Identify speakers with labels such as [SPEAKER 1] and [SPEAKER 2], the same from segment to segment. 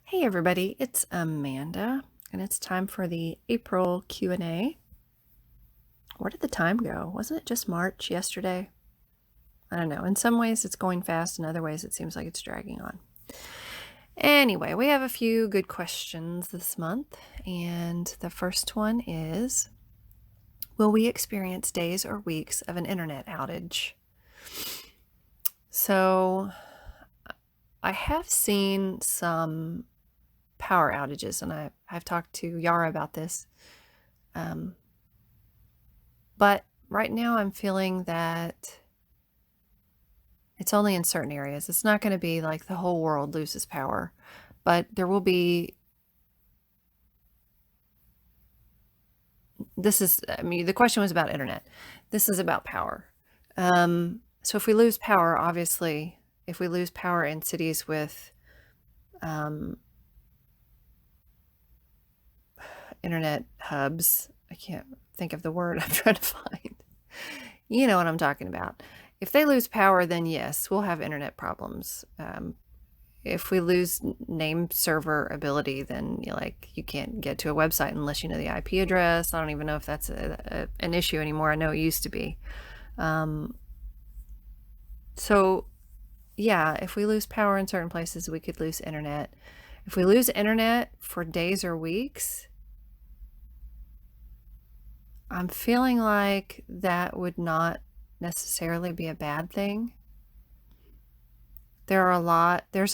[SPEAKER 1] Hey everybody, it's Amanda, and it's time for the April Q&A. Where did the time go? Wasn't it just March yesterday? I don't know. In some ways it's going fast, in other ways it seems like it's dragging on. Anyway, we have a few good questions this month, and the first one is, will we experience days or weeks of an internet outage? So I have seen some power outages, and I've talked to Yara about this. But right now I'm feeling that it's only in certain areas. It's not going to be like the whole world loses power, but there will be. The question was about internet. This is about power. So if we lose power, obviously, if we lose power in cities with internet hubs, I can't think of the word I'm trying to find. You know what I'm talking about. If they lose power, then yes, we'll have internet problems. If we lose name server ability, then you can't get to a website unless you know the IP address. I don't even know if that's an issue anymore. I know it used to be. So yeah, if we lose power in certain places, we could lose internet. If we lose internet for days or weeks, I'm feeling like that would not necessarily be a bad thing. There's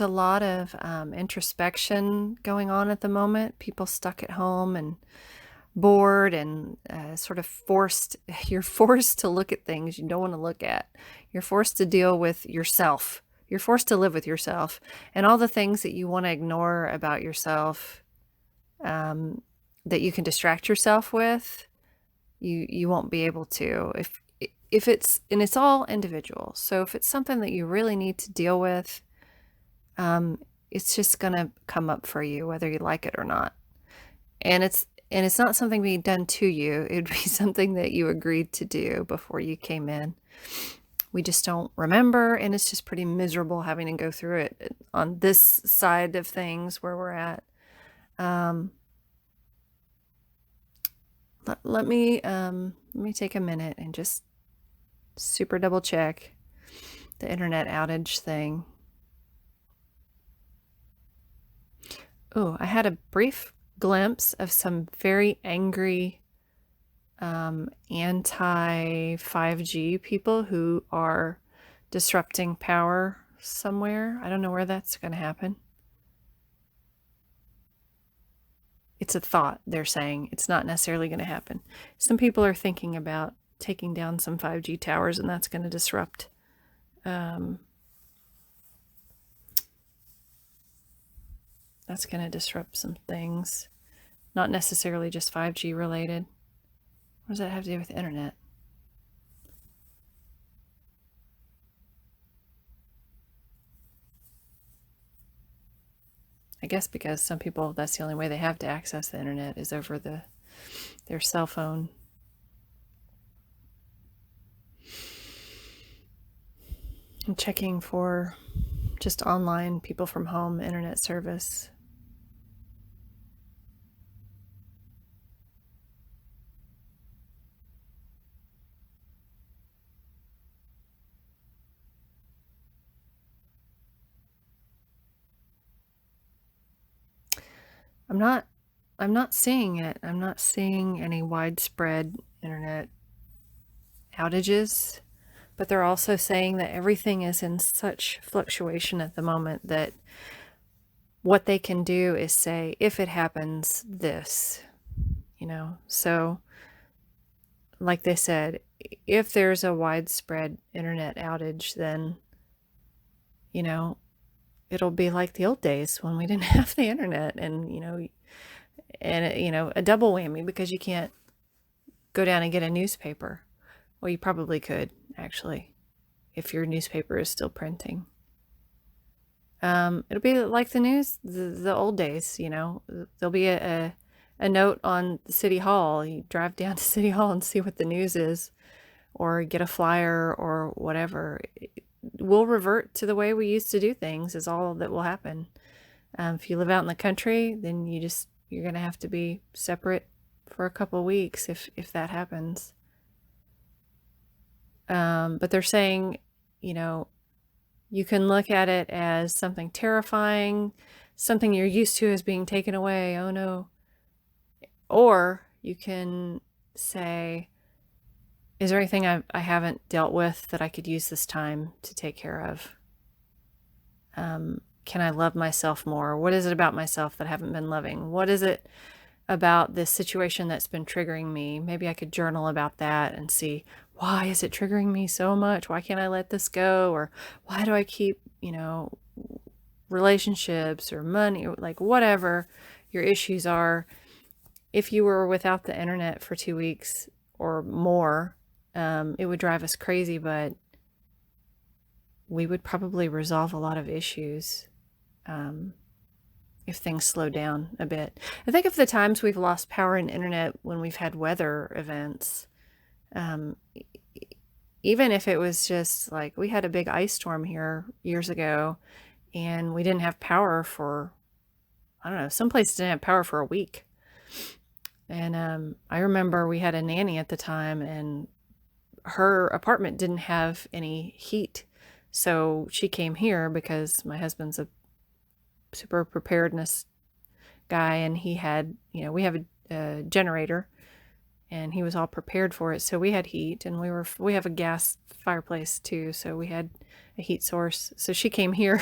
[SPEAKER 1] a lot of introspection going on at the moment. People stuck at home and bored and sort of forced. You're forced to look at things you don't want to look at. You're forced to deal with yourself. You're forced to live with yourself and all the things that you want to ignore about yourself, that you can distract yourself with. You won't be able to if it's all individual. So if it's something that you really need to deal with, it's just gonna come up for you whether you like it or not. And it's not something being done to you. It would be something that you agreed to do before you came in. We just don't remember, and it's just pretty miserable having to go through it on this side of things where we're at. Let me take a minute and just super double check the internet outage thing. Oh, I had a brief glimpse of some very angry anti-5G people who are disrupting power somewhere. I don't know where that's going to happen. It's a thought, they're saying. It's not necessarily going to happen. Some people are thinking about taking down some 5G towers, and that's going to disrupt some things. Not necessarily just 5G related. What does that have to do with the internet? I guess because some people, that's the only way they have to access the internet is over their cell phone. I'm checking for just online people from home internet service. I'm not seeing it. I'm not seeing any widespread internet outages, but they're also saying that everything is in such fluctuation at the moment that what they can do is say, if it happens, this, so like they said, if there's a widespread internet outage, then, it'll be like the old days when we didn't have the internet, and a double whammy because you can't go down and get a newspaper. Well, you probably could, actually, if your newspaper is still printing. It'll be like the news, the old days, there'll be a note on the city hall. You drive down to city hall and see what the news is, or get a flyer or whatever. We'll revert to the way we used to do things is all that will happen. If you live out in the country, then you're going to have to be separate for a couple of weeks if that happens. But they're saying, you can look at it as something terrifying, something you're used to is being taken away. Oh no. Or you can say, is there anything I haven't dealt with that I could use this time to take care of? Can I love myself more? What is it about myself that I haven't been loving? What is it about this situation that's been triggering me? Maybe I could journal about that and see, why is it triggering me so much? Why can't I let this go? Or why do I keep, relationships or money, like whatever your issues are? If you were without the internet for 2 weeks or more, it would drive us crazy, but we would probably resolve a lot of issues if things slow down a bit. I think of the times we've lost power and internet when we've had weather events. Even if it was just like we had a big ice storm here years ago and we didn't have power for, I don't know, some places didn't have power for a week. And I remember we had a nanny at the time and her apartment didn't have any heat. So she came here because my husband's a super preparedness guy and he had, we have a generator and he was all prepared for it. So we had heat and we have a gas fireplace too. So we had a heat source. So she came here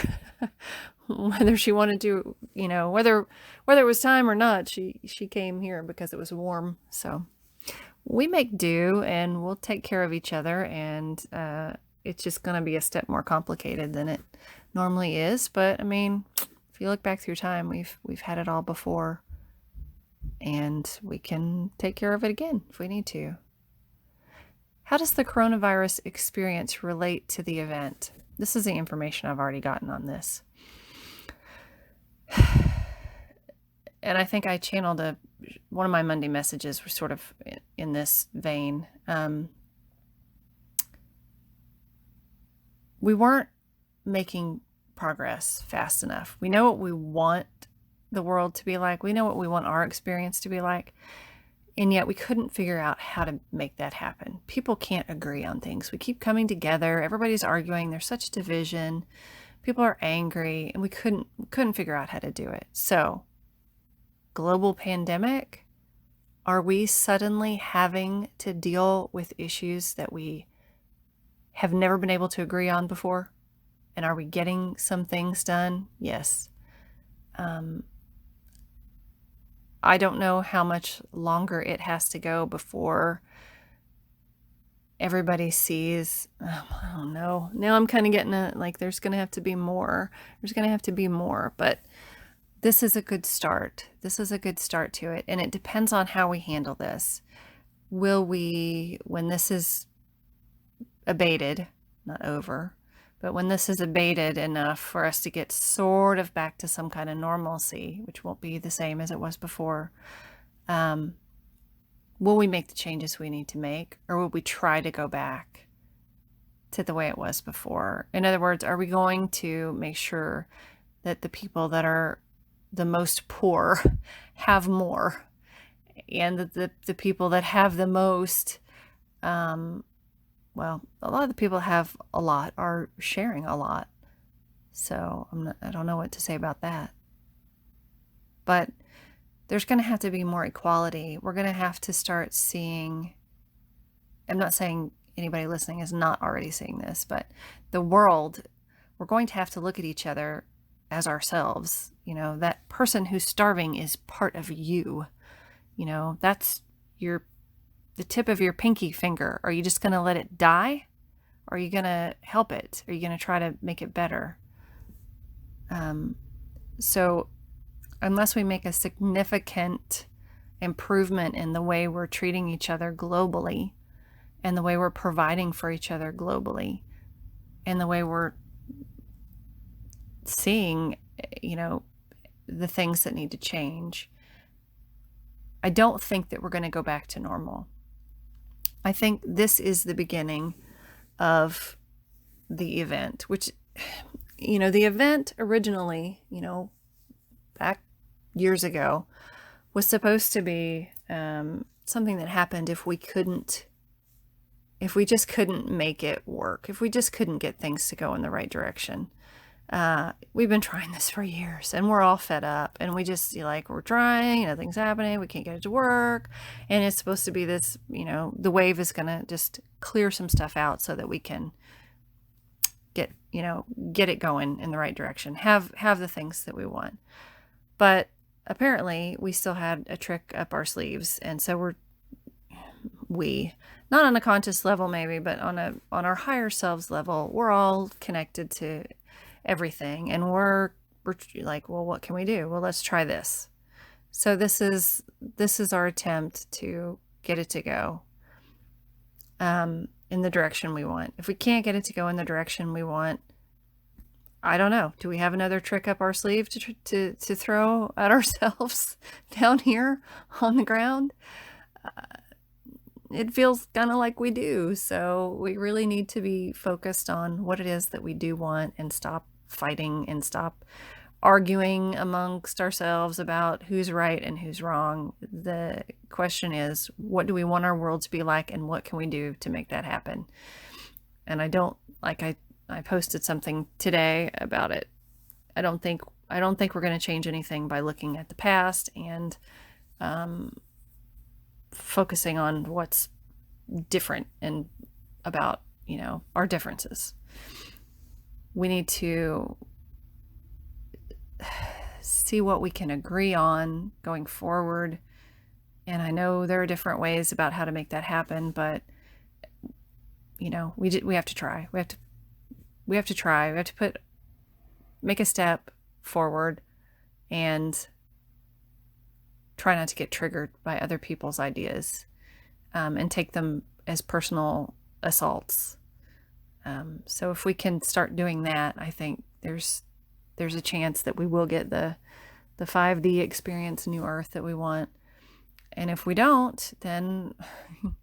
[SPEAKER 1] whether she wanted to, whether it was time or not, she came here because it was warm. So we make do and we'll take care of each other, and it's just going to be a step more complicated than it normally is. But I mean, if you look back through time, we've had it all before, and we can take care of it again if we need to. How does the coronavirus experience relate to the event? This is the information I've already gotten on this. And I think I channeled one of my Monday messages was sort of in this vein. We weren't making progress fast enough. We know what we want the world to be like. We know what we want our experience to be like. And yet we couldn't figure out how to make that happen. People can't agree on things. We keep coming together. Everybody's arguing. There's such division. People are angry, and we couldn't figure out how to do it. So, global pandemic, are we suddenly having to deal with issues that we have never been able to agree on before? And are we getting some things done? Yes. I don't know how much longer it has to go before everybody sees, I don't know. Now I'm kind of getting like there's going to have to be more. There's going to have to be more, but this is a good start. This is a good start to it. And it depends on how we handle this. Will we, when this is abated, not over, but when this is abated enough for us to get sort of back to some kind of normalcy, which won't be the same as it was before, will we make the changes we need to make, or will we try to go back to the way it was before? In other words, are we going to make sure that the people that are the most poor have more, and that the people that have the most, well, a lot of the people have a lot are sharing a lot. So I don't know what to say about that. But there's going to have to be more equality. We're going to have to start seeing, I'm not saying anybody listening is not already seeing this, but the world, we're going to have to look at each other as ourselves. That person who's starving is part of you. That's the tip of your pinky finger. Are you just going to let it die? Or are you going to help it? Are you going to try to make it better? So unless we make a significant improvement in the way we're treating each other globally, and the way we're providing for each other globally, and the way we're seeing, the things that need to change, I don't think that we're going to go back to normal. I think this is the beginning of the event, which, the event originally, back years ago was supposed to be something that happened if we just couldn't make it work, if we just couldn't get things to go in the right direction. We've been trying this for years and we're all fed up, and we just we're trying, nothing's happening, we can't get it to work. And it's supposed to be this, the wave is going to just clear some stuff out so that we can get it going in the right direction, have the things that we want. But apparently we still had a trick up our sleeves. And so we not on a conscious level maybe, but on our higher selves level, we're all connected to everything, and we're like, well, what can we do? Well, let's try this. So this is our attempt to get it to go in the direction we want. If we can't get it to go in the direction we want, I don't know. Do we have another trick up our sleeve to throw at ourselves down here on the ground? It feels kind of like we do. So we really need to be focused on what it is that we do want, and stop fighting and stop arguing amongst ourselves about who's right and who's wrong. The question is, what do we want our world to be like, and what can we do to make that happen? And I posted something today about it. I don't think we're going to change anything by looking at the past and focusing on what's different and about, our differences. We need to see what we can agree on going forward. And I know there are different ways about how to make that happen, but we have to try. We have to try. We have to make a step forward and try not to get triggered by other people's ideas, and take them as personal assaults. So if we can start doing that, I think there's a chance that we will get the 5D experience, New Earth, that we want. And if we don't, then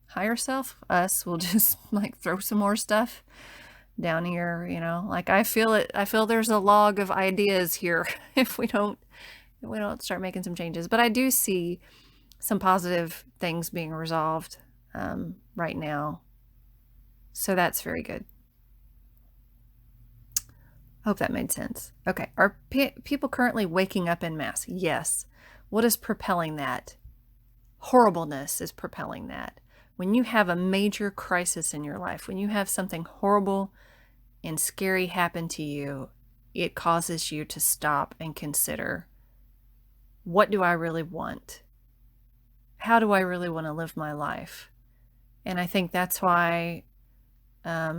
[SPEAKER 1] higher self, us, will just throw some more stuff down here, I feel there's a log of ideas here if we don't start making some changes. But I do see some positive things being resolved right now. So that's very good. I hope that made sense. Okay. Are people currently waking up en masse? Yes. What is propelling that? Horribleness is propelling that. When you have a major crisis in your life, when you have something horrible and scary happen to you, it causes you to stop and consider, what do I really want? How do I really want to live my life? And I think that's why I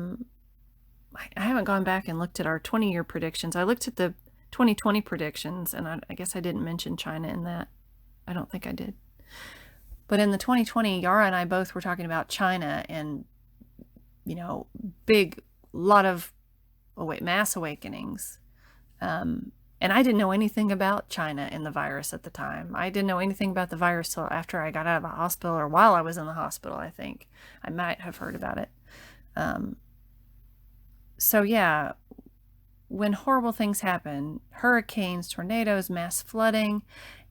[SPEAKER 1] haven't gone back and looked at our 20-year predictions. I looked at the 2020 predictions, and I guess I didn't mention China in that. I don't think I did. But in the 2020, Yara and I both were talking about China and, lot of mass awakenings. And I didn't know anything about China and the virus at the time. I didn't know anything about the virus till after I got out of the hospital, or while I was in the hospital, I think. I might have heard about it. So yeah, when horrible things happen, hurricanes, tornadoes, mass flooding,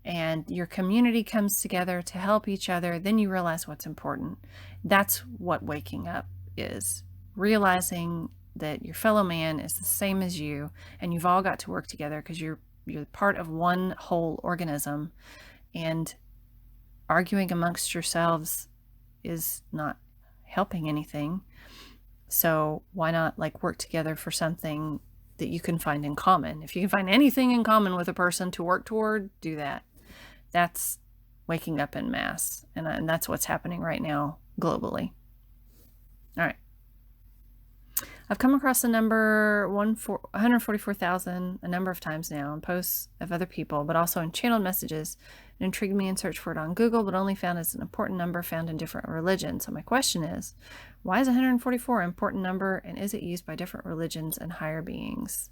[SPEAKER 1] and your community comes together to help each other, then you realize what's important. That's what waking up is. Realizing that your fellow man is the same as you, and you've all got to work together because you're part of one whole organism, and arguing amongst yourselves is not helping anything. So why not work together for something that you can find in common? If you can find anything in common with a person to work toward, do that. That's waking up en masse, and that's what's happening right now globally. All right. I've come across the number 144,000 a number of times now in posts of other people, but also in channeled messages. It intrigued me and searched for it on Google, but only found it's an important number found in different religions. So my question is, why is 144 an important number, and is it used by different religions and higher beings?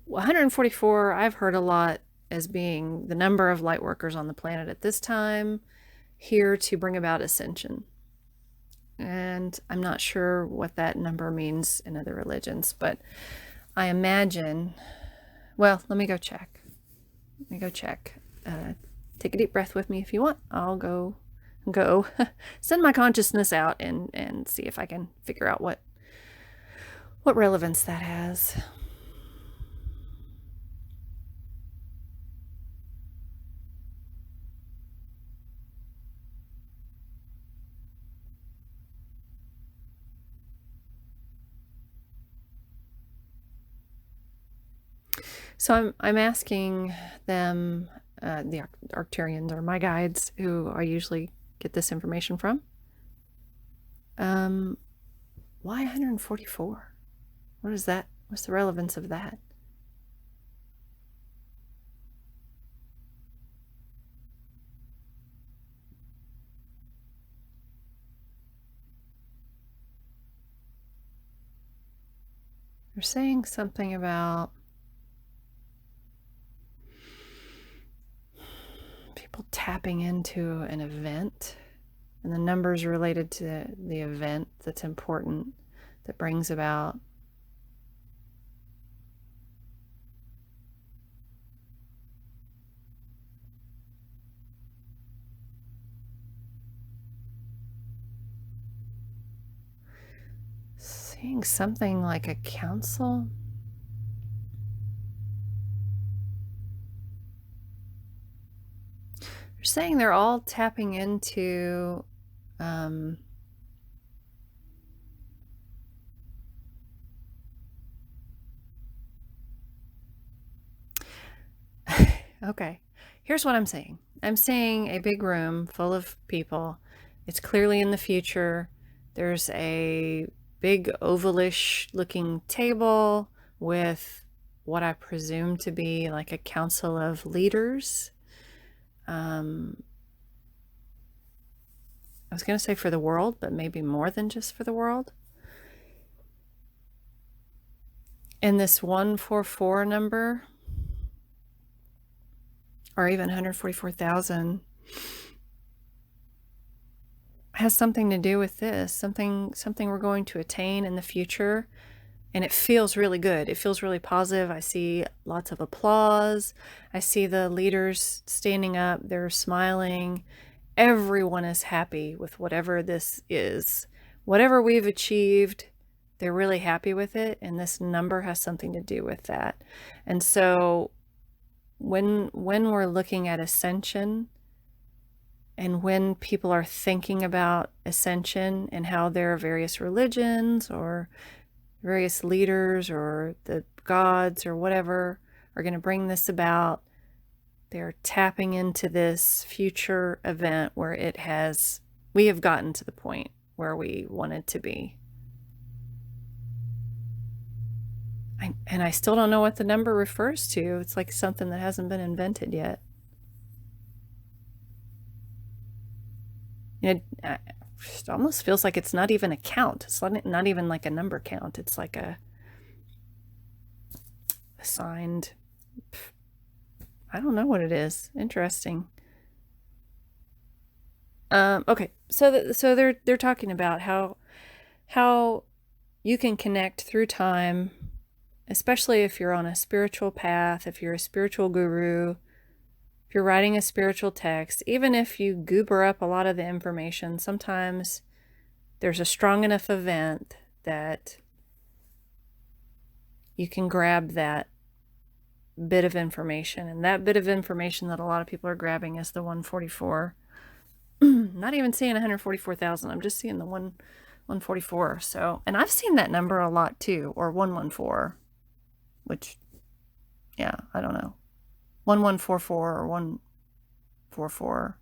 [SPEAKER 1] 144, I've heard a lot as being the number of light workers on the planet at this time, here to bring about ascension. And I'm not sure what that number means in other religions, but I imagine, well, let me go check. Let me go check. Take a deep breath with me if you want. I'll go send my consciousness out and see if I can figure out what relevance that has. So I'm asking them, the Arcturians are my guides, who I usually get this information from. Why 144? What is that? What's the relevance of that? They're saying something about people tapping into an event, and the numbers related to the event that's important, that brings about seeing something like a council. They're saying they're all tapping into okay, here's what I'm saying. I'm saying a big room full of people. It's clearly in the future. There's a big ovalish looking table with what I presume to be like a council of leaders. I was going to say for the world, but maybe more than just for the world. And this 144 number, or even 144,000, has something to do with this, something we're going to attain in the future. And it feels really good. It feels really positive. I see lots of applause. I see the leaders standing up. They're smiling. Everyone is happy with whatever this is. Whatever we've achieved, they're really happy with it. And this number has something to do with that. And so when we're looking at ascension, and when people are thinking about ascension and how there are various religions or various leaders or the gods or whatever are going to bring this about, they're tapping into this future event where we have gotten to the point where we wanted to be. And I still don't know what the number refers to. It's like something that hasn't been invented yet. It almost feels like it's not even a count. It's not even like a number count. It's like a assigned, I don't know what it is. Interesting. Okay, so they're talking about how you can connect through time, especially if you're on a spiritual path, if you're a spiritual guru, if you're writing a spiritual text. Even if you goober up a lot of the information, sometimes there's a strong enough event that you can grab that bit of information. And that bit of information that a lot of people are grabbing is the 144. Not even seeing 144,000. I'm just seeing the 144. So, and I've seen that number a lot too, or 114, which, yeah, I don't know. 1144 or 144.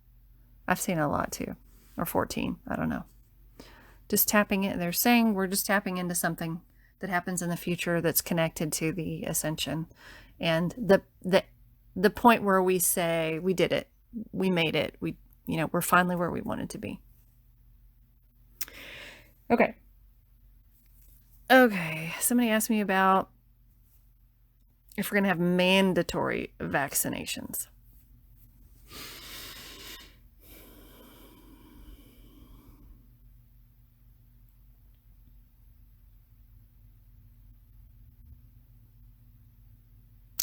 [SPEAKER 1] I've seen a lot too, or 14. I don't know. Just tapping it. They're saying we're just tapping into something that happens in the future that's connected to the ascension, and the point where we say we did it, we made it, we're finally where we wanted to be. Okay. Somebody asked me about if we're going to have mandatory vaccinations.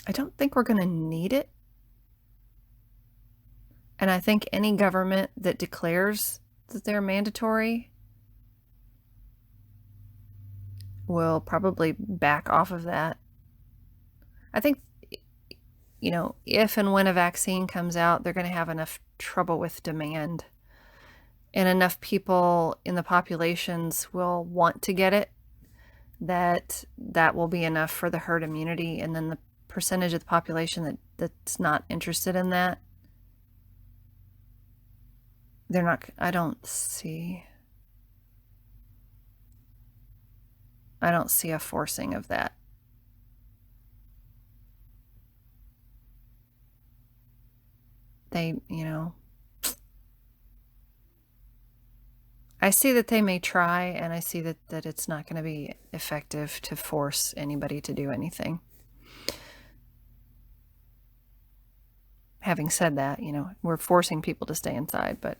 [SPEAKER 1] I don't think we're going to need it And I think any government that declares that they're mandatory will probably back off of that. I think, if and when a vaccine comes out, they're going to have enough trouble with demand, and enough people in the populations will want to get it that will be enough for the herd immunity. And then the percentage of the population that's not interested in that, they're not, I don't see a forcing of that. They, I see that they may try, and I see that it's not going to be effective to force anybody to do anything. Having said that, we're forcing people to stay inside, but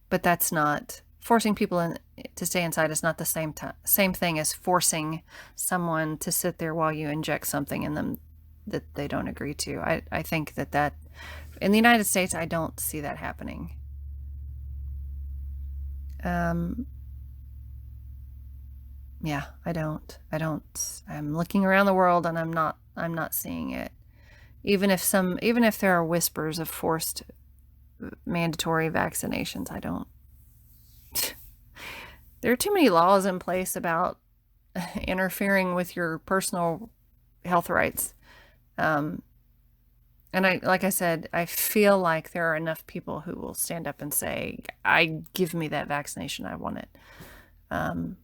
[SPEAKER 1] that's not, forcing people to stay inside is not the same thing as forcing someone to sit there while you inject something in them that they don't agree to. I think that in the United States, I don't see that happening. Yeah, I don't. I'm looking around the world, and I'm not seeing it. Even if there are whispers of forced mandatory vaccinations, I don't. There are too many laws in place about interfering with your personal health rights. And like I said, I feel like there are enough people who will stand up and say, give me that vaccination, I want it. That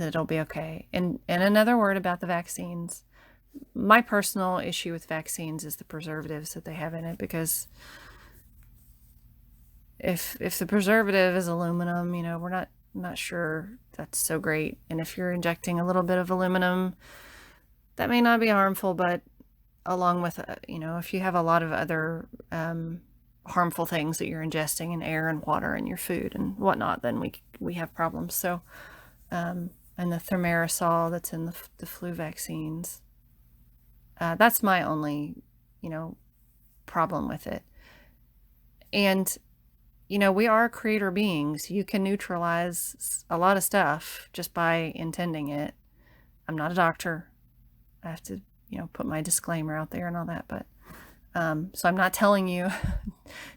[SPEAKER 1] it'll be okay. And another word about the vaccines. My personal issue with vaccines is the preservatives that they have in it, because if the preservative is aluminum, we're not sure that's so great. And if you're injecting a little bit of aluminum, that may not be harmful, but along with, if you have a lot of other harmful things that you're ingesting in air and water and your food and whatnot, then we have problems. So, and the thimerosal that's in the flu vaccines, that's my only, problem with it. And, we are creator beings. You can neutralize a lot of stuff just by intending it. I'm not a doctor. I have to, put my disclaimer out there and all that, but so I'm not telling you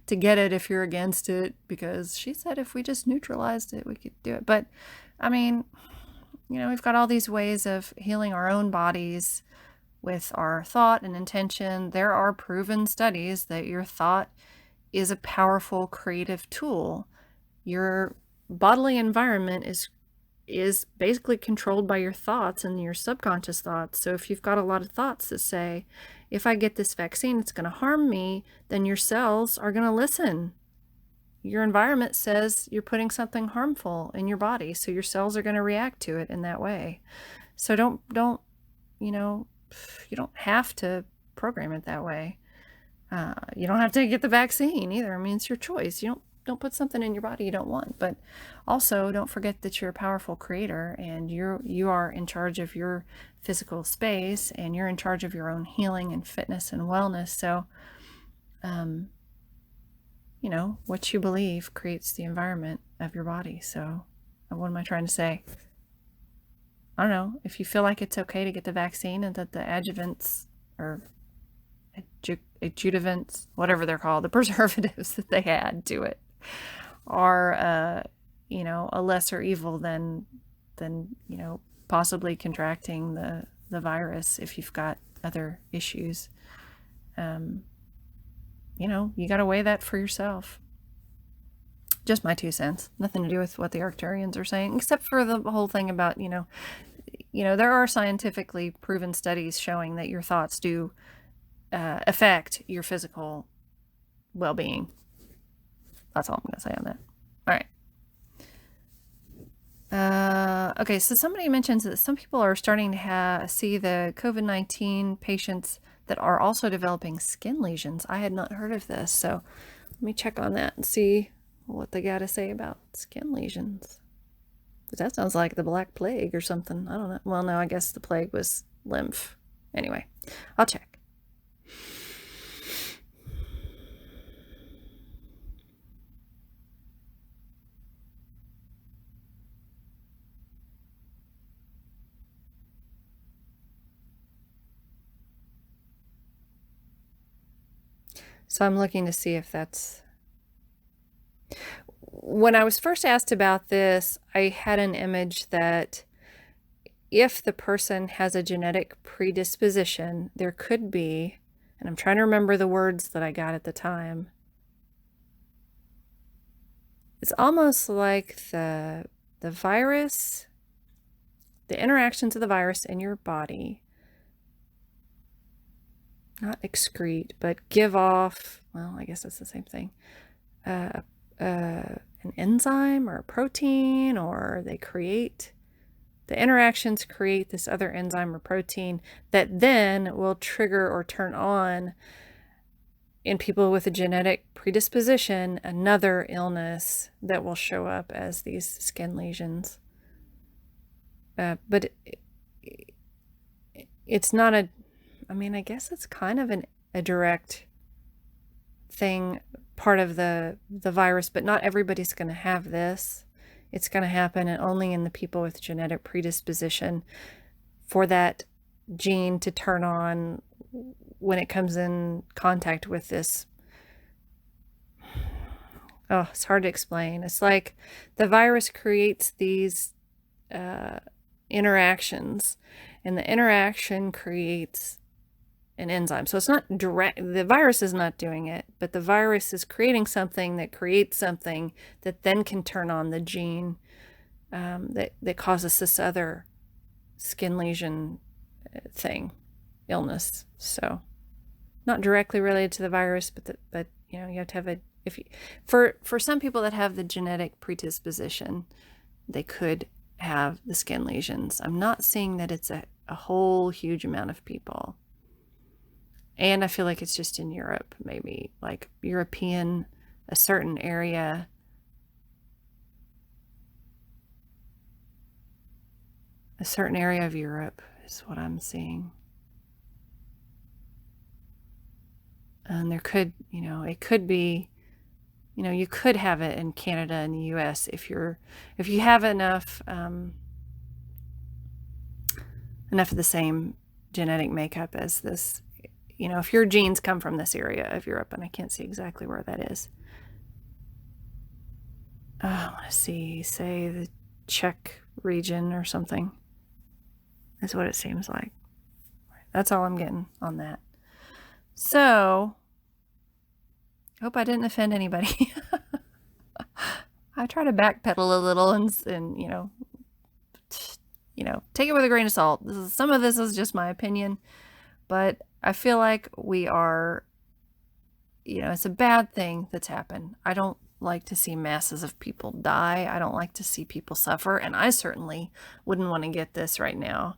[SPEAKER 1] to get it if you're against it, because she said if we just neutralized it, we could do it. But I mean, we've got all these ways of healing our own bodies with our thought and intention. There are proven studies that your thought is a powerful creative tool. Your bodily environment is basically controlled by your thoughts and your subconscious thoughts. So if you've got a lot of thoughts that say, if I get this vaccine, it's going to harm me, then your cells are going to listen. Your environment says you're putting something harmful in your body, so your cells are going to react to it in that way. So don't you don't have to program it that way. You don't have to get the vaccine either. I mean, it's your choice. You don't put something in your body you don't want. But also, don't forget that you're a powerful creator, and you are in charge of your physical space, and you're in charge of your own healing and fitness and wellness. So, what you believe creates the environment of your body. So, what am I trying to say? I don't know. If you feel like it's okay to get the vaccine, and that the adjuvants or adjuvants, whatever they're called, the preservatives that they add to it, are a lesser evil than possibly contracting the virus if you've got other issues. You got to weigh that for yourself. Just my 2 cents. Nothing to do with what the Arcturians are saying, except for the whole thing about, there are scientifically proven studies showing that your thoughts do affect your physical well-being. That's all I'm going to say on that. All right. Okay, so somebody mentions that some people are starting to see the COVID-19 patients that are also developing skin lesions. I had not heard of this, so let me check on that and see what they got to say about skin lesions. That sounds like the Black Plague or something. I don't know. Well, no, I guess the plague was lymph. Anyway, I'll check. So I'm looking to see if that's... When I was first asked about this, I had an image that if the person has a genetic predisposition, there could be, and I'm trying to remember the words that I got at the time. It's almost like the virus, the interactions of the virus in your body, not excrete, but give off, well, I guess that's the same thing, an enzyme or a protein, or they create, the interactions create this other enzyme or protein that then will trigger or turn on, in people with a genetic predisposition, another illness that will show up as these skin lesions. But it's not a, I mean, I guess it's kind of a direct thing, part of the virus, but not everybody's going to have this. It's going to happen only in the people with genetic predisposition for that gene to turn on when it comes in contact with this. Oh, it's hard to explain. It's like the virus creates these interactions, and the interaction creates an enzyme. So it's not direct, the virus is not doing it, but the virus is creating something that creates something that then can turn on the gene that causes this other skin lesion illness. So not directly related to the virus, but you know, you have to have a, for some people that have the genetic predisposition, they could have the skin lesions. I'm not saying that it's a whole huge amount of people. And I feel like it's just in Europe, maybe like European, a certain area. A certain area of Europe is what I'm seeing. And there could, you know, it could be, you know, you could have it in Canada and the US if you have enough of the same genetic makeup as this, you know, if your genes come from this area of Europe, and I can't see exactly where that is. I want to see, say the Czech region or something. That's what it seems like. That's all I'm getting on that. So, hope I didn't offend anybody. I try to backpedal a little and you know, take it with a grain of salt. Some of this is just my opinion, but I feel like we are, you know, it's a bad thing that's happened. I don't like to see masses of people die. I don't like to see people suffer, and I certainly wouldn't want to get this right now.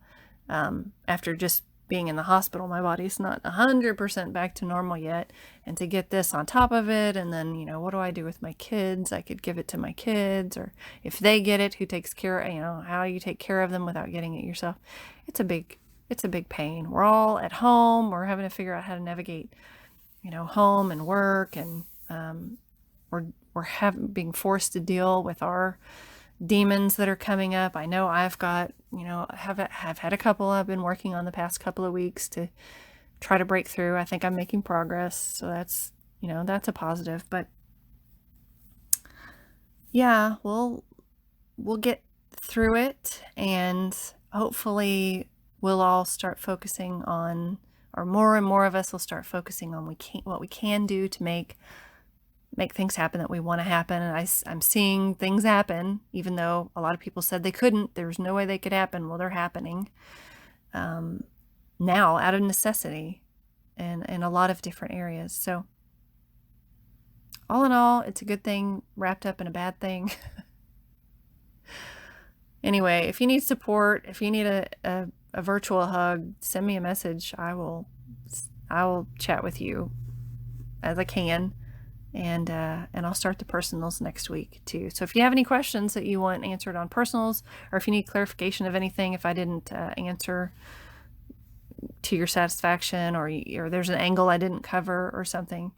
[SPEAKER 1] After just being in the hospital, my body's not 100% back to normal yet, and to get this on top of it, and then, you know, what do I do with my kids? I could give it to my kids, or if they get it, who takes care, you know, how you take care of them without getting it yourself. It's a big pain. We're all at home. We're having to figure out how to navigate, you know, home and work, and we're being forced to deal with our demons that are coming up. I know I've got, you know, have had a couple I've been working on the past couple of weeks to try to break through. I think I'm making progress, so that's, you know, that's a positive. But yeah, we'll get through it, and hopefully we'll all start focusing on, or more and more of us will start focusing on what we can do to make things happen that we want to happen. And I'm seeing things happen, even though a lot of people said they couldn't. There's no way they could happen. Well, they're happening now out of necessity and in a lot of different areas. So all in all, it's a good thing wrapped up in a bad thing. Anyway, if you need support, if you need a virtual hug, send me a message. I will chat with you as I can. And I'll start the personals next week too. So if you have any questions that you want answered on personals, or if you need clarification of anything, if I didn't answer to your satisfaction, or there's an angle I didn't cover or something,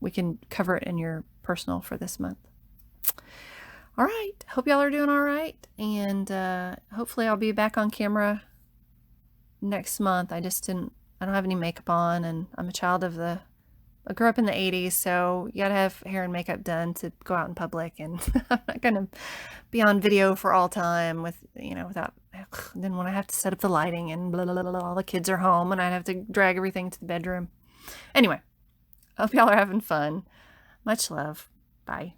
[SPEAKER 1] we can cover it in your personal for this month. All right. Hope y'all are doing all right. And hopefully I'll be back on camera next month. I don't have any makeup on, and I'm a child of I grew up in the 80s, so you gotta have hair and makeup done to go out in public, and I'm not gonna be on video for all time without, then when I have to set up the lighting and blah, blah, blah, blah, all the kids are home and I have to drag everything to the bedroom. Anyway, hope y'all are having fun. Much love. Bye.